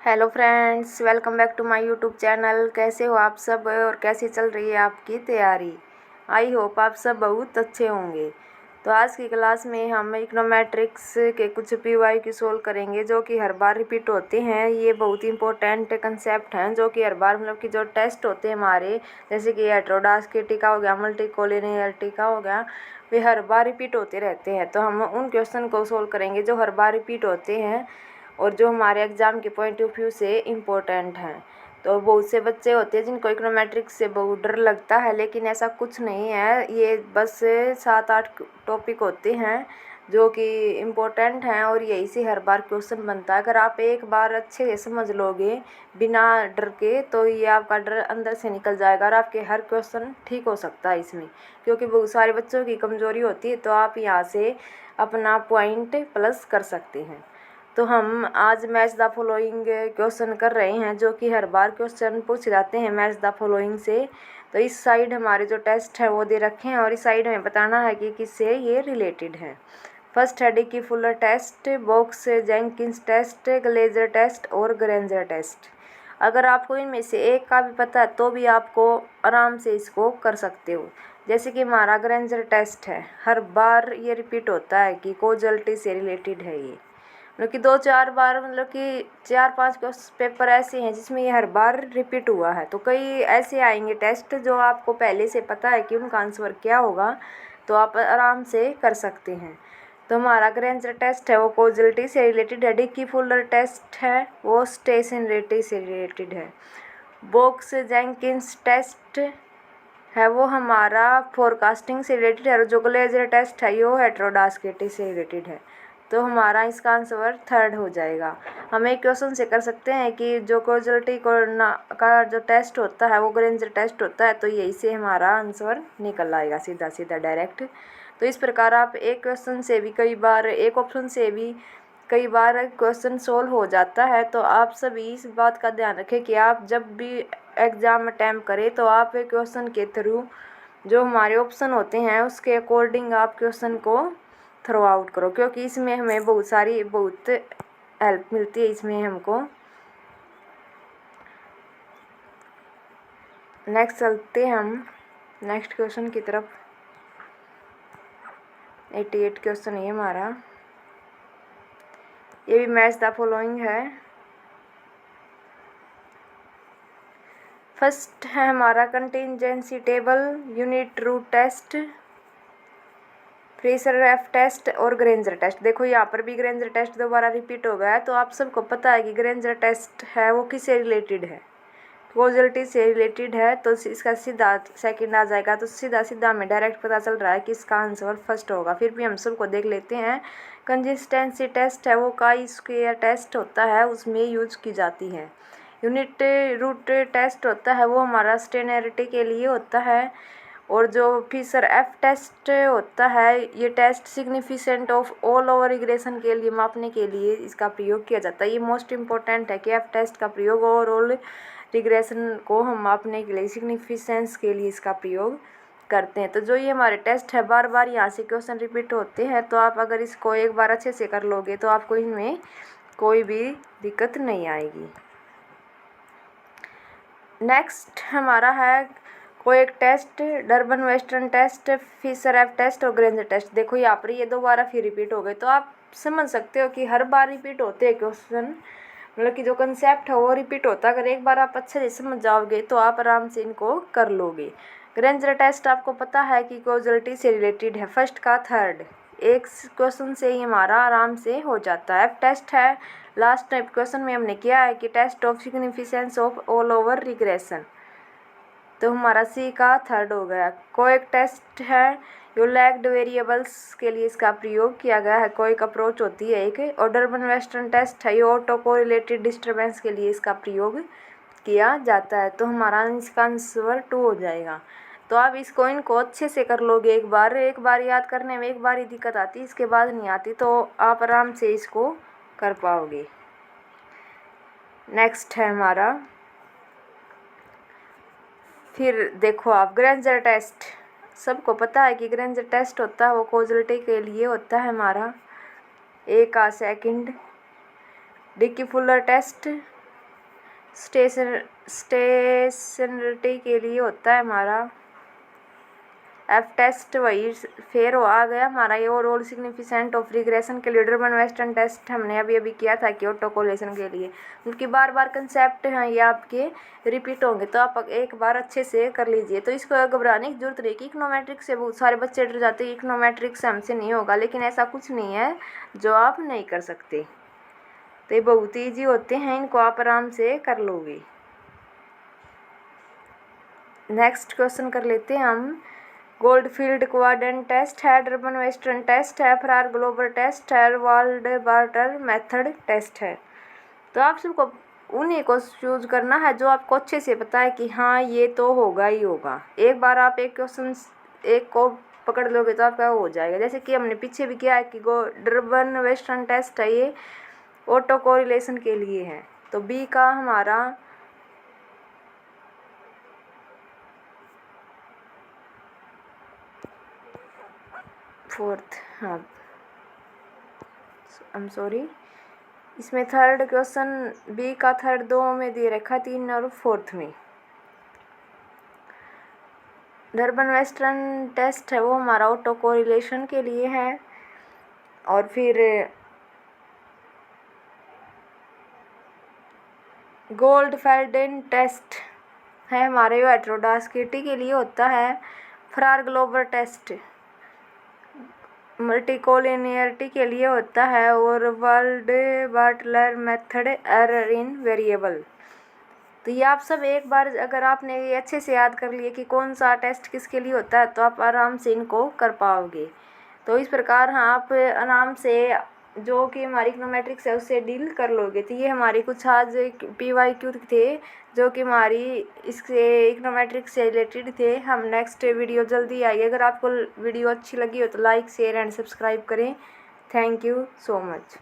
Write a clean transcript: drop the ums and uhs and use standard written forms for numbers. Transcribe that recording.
Hello friends, welcome back to my YouTube channel. कैसे हो आप सब और कैसी चल रही है आपकी तैयारी। आई होप आप सब बहुत अच्छे होंगे। तो आज की क्लास में हम इकोनोमेट्रिक्स के कुछ पीवाई की सोल्व करेंगे जो कि हर बार रिपीट होते हैं। ये बहुत इंपॉर्टेंट कंसेप्ट हैं जो कि हर बार मतलब कि जो टेस्ट होते हैं हमारे, जैसे कि हेटेरोडास्किटी का हो गया, मल्टीकोलिनियरिटी का हो गया, वे हर बार रिपीट होते रहते हैं। तो हम उन क्वेश्चन को सोल्व करेंगे जो हर बार रिपीट होते हैं और जो हमारे एग्ज़ाम के पॉइंट ऑफ व्यू से इम्पोर्टेंट हैं। तो बहुत से बच्चे होते हैं जिनको इकोनोमेट्रिक्स से बहुत डर लगता है, लेकिन ऐसा कुछ नहीं है। ये बस 7-8 टॉपिक होते हैं जो कि इम्पोर्टेंट हैं और यही से हर बार क्वेश्चन बनता है। अगर आप एक बार अच्छे से समझ लोगे बिना डर के, तो ये आपका डर अंदर से निकल जाएगा और आपके हर क्वेश्चन ठीक हो सकता है इसमें, क्योंकि बहुत सारे बच्चों की कमज़ोरी होती है। तो आप यहाँ से अपना पॉइंट प्लस कर सकते हैं। तो हम आज मैच द फॉलोइंग क्वेश्चन कर रहे हैं जो कि हर बार क्वेश्चन पूछ जाते हैं मैच द फॉलोइंग से। तो इस साइड हमारे जो टेस्ट है वो दे रखे हैं और इस साइड हमें बताना है कि किससे ये रिलेटेड है। फर्स्ट है Dickey Fuller test, Box Jenkins test, Glejser test और ग्रेंजर टेस्ट। अगर आपको इनमें से एक का भी पता है तो भी आपको आराम से इसको कर सकते हो। जैसे कि हमारा ग्रेंजर टेस्ट है, हर बार ये रिपीट होता है कि कॉजलिटी से रिलेटेड है ये। मतलब कि 2-4 बार, मतलब कि 4-5 पेपर ऐसे हैं जिसमें ये हर बार रिपीट हुआ है। तो कई ऐसे आएंगे टेस्ट जो आपको पहले से पता है कि उनका आंसर क्या होगा, तो आप आराम से कर सकते हैं। तो हमारा ग्रेंजर टेस्ट है वो कॉजलिटी से रिलेटेड है। डिकी फुलर टेस्ट है वो स्टेशनरिटी से रिलेटेड है। बॉक्स जेंकिंस टेस्ट है वो हमारा फोरकास्टिंग से रिलेटेड है और जो ग्लेजर टेस्ट है वो हेटेरोडास्किटी से रिलेटेड है। तो हमारा इसका आंसर थर्ड हो जाएगा। हम एक क्वेश्चन से कर सकते हैं कि जो कॉजलिटी का जो टेस्ट होता है वो ग्रेंजर टेस्ट होता है, तो यही से हमारा आंसर निकल आएगा सीधा सीधा डायरेक्ट। तो इस प्रकार आप एक क्वेश्चन से भी कई बार, एक ऑप्शन से भी कई बार क्वेश्चन सोल्व हो जाता है। तो आप सभी इस बात का ध्यान रखें कि आप जब भी एग्ज़ाम अटैम्प्ट करें तो आप क्वेश्चन के थ्रू जो हमारे ऑप्शन होते हैं उसके अकॉर्डिंग आप क्वेश्चन को थ्रो आउट करो, क्योंकि इसमें हमें बहुत हेल्प मिलती है इसमें हमको। नेक्स्ट चलते हैं हम नेक्स्ट क्वेश्चन की तरफ। 88 क्वेश्चन है हमारा, ये भी मैच द फॉलोइंग है। फर्स्ट है हमारा contingency table, unit root test, fresher F test और ग्रेंजर टेस्ट। देखो यहाँ पर भी ग्रेंजर टेस्ट दोबारा रिपीट हो गया है। तो आप सबको पता है कि ग्रेंजर टेस्ट है वो किससे रिलेटेड है, कॉजलिटी से रिलेटेड है। तो इसका सीधा सेकंड आ जाएगा। तो सीधा सीधा हमें डायरेक्ट पता चल रहा है कि इसका आंसर फर्स्ट होगा। फिर भी हम सबको देख लेते हैं। कंसिस्टेंसी टेस्ट है वो काई स्क्वायर टेस्ट होता है, उसमें यूज की जाती है। यूनिट रूट टेस्ट होता है वो हमारा स्टेनरिटी के लिए होता है। और जो फिशर एफ टेस्ट होता है, ये test significant of all over regression के लिए मापने के लिए इसका प्रयोग किया जाता है। ये मोस्ट इम्पोर्टेंट है कि एफ टेस्ट का प्रयोग ओवरऑल रिग्रेशन को हम मापने के लिए, सिग्निफिकेंस के लिए इसका प्रयोग करते हैं। तो जो ये हमारे टेस्ट है बार बार यहाँ से क्वेश्चन रिपीट होते हैं। तो आप अगर इसको एक बार अच्छे से कर लोगे तो आपको इनमें कोई भी दिक्कत नहीं आएगी। नेक्स्ट हमारा है Koyck test, Durbin Watson test, Fisher F test और ग्रेंजर टेस्ट। देखो यहाँ पर ये दोबारा फिर रिपीट हो गए। तो आप समझ सकते हो कि हर बार रिपीट होते हैं क्वेश्चन, मतलब कि जो कंसेप्ट है वो रिपीट होता है। अगर एक बार आप अच्छे से समझ जाओगे तो आप आराम से इनको कर लोगे। ग्रेंजर टेस्ट आपको पता है कि कॉजलिटी से रिलेटेड है, फर्स्ट का थर्ड एक क्वेश्चन से ही हमारा आराम से हो जाता है। एफ टेस्ट है लास्ट टाइप क्वेश्चन में हमने किया है कि test of significance of all over regression, तो हमारा सी का थर्ड हो गया। कोएक टेस्ट है जो लैग्ड वेरिएबल्स के लिए इसका प्रयोग किया गया है, कोएक अप्रोच होती है एक। और डर्बन वेस्टर्न टेस्ट है ये ऑटो कोरिलेटेड डिस्टर्बेंस के लिए इसका प्रयोग किया जाता है। तो हमारा इसका आंसर 2 हो जाएगा। तो आप इसको इनको अच्छे से कर लोगे। एक बार याद करने में एक बार ही दिक्कत आती है, इसके बाद नहीं आती। तो आप आराम से इसको कर पाओगे। नेक्स्ट है हमारा, फिर देखो आप ग्रेंजर टेस्ट, सबको पता है कि ग्रेंजर टेस्ट होता है वो कॉजलिटी के लिए होता है हमारा। ए का second Dickey Fuller test, stationarity के लिए होता है हमारा एफ टेस्ट, वही फिर आ गया हमारा ये ओवरऑल सिग्निफिकेंट ऑफ रिग्रेशन के लिए डर्बन वेस्टर्न टेस्ट हमने अभी किया था कि ऑटो कोरिलेशन के लिए, क्योंकि बार बार कंसेप्ट हैं ये आपके रिपीट होंगे, तो आप एक बार अच्छे से कर लीजिए। तो इसको घबराने की जरूरत नहीं कि इकोनोमेट्रिक्स से बहुत सारे बच्चे डर जाते हैं, इकोनोमेट्रिक्स से हमसे नहीं होगा, लेकिन ऐसा कुछ नहीं है जो आप नहीं कर सकते। तो ये बहुत ईजी होते हैं, इनको आप आराम से कर लोगे। नेक्स्ट क्वेश्चन कर लेते हैं हम। गोल्डफील्ड क्वाड्रेंट टेस्ट है, डर्बन वेस्टर्न टेस्ट है, फ्रार ग्लोबर टेस्ट है, वाल्ड-बार्टर मेथड टेस्ट है। तो आप सबको उन्हीं को चूज करना है जो आपको अच्छे से पता है कि हाँ ये तो होगा ही होगा। एक बार आप एक क्वेश्चन एक को पकड़ लोगे तो आपका हो जाएगा। जैसे कि हमने पीछे भी किया है कि डर्बन वेस्टर्न टेस्ट है, ये ऑटो कोरिलेशन के लिए है। तो बी का हमारा फोर्थ, हाँ आई एम सॉरी, इसमें थर्ड क्वेश्चन बी का थर्ड दो में दे रखा, 3 और 4th में। डर्बन वेस्टर्न टेस्ट है वो हमारा ऑटो कोरिलेशन के लिए है, और फिर गोल्डफेल्डेन टेस्ट है हमारे हेटेरोडास्किटी के लिए होता है। फ्रार ग्लोबर टेस्ट मल्टीकोलिनियरिटी के लिए होता है, और वाल्ड-बार्टलर मेथड एरर इन वेरिएबल। तो ये आप सब एक बार अगर आपने ये अच्छे से याद कर लिए कि कौन सा टेस्ट किसके लिए होता है, तो आप आराम से इनको कर पाओगे। तो इस प्रकार हाँ आप आराम से जो कि हमारी इकोनोमेट्रिक्स है उससे डील कर लोगे। तो ये हमारी कुछ आज PYQ थे जो कि हमारी इससे इकोनोमेट्रिक्स से रिलेटेड थे। हम नेक्स्ट वीडियो जल्दी आएगी। अगर आपको वीडियो अच्छी लगी हो तो लाइक शेयर एंड सब्सक्राइब करें। Thank you so much.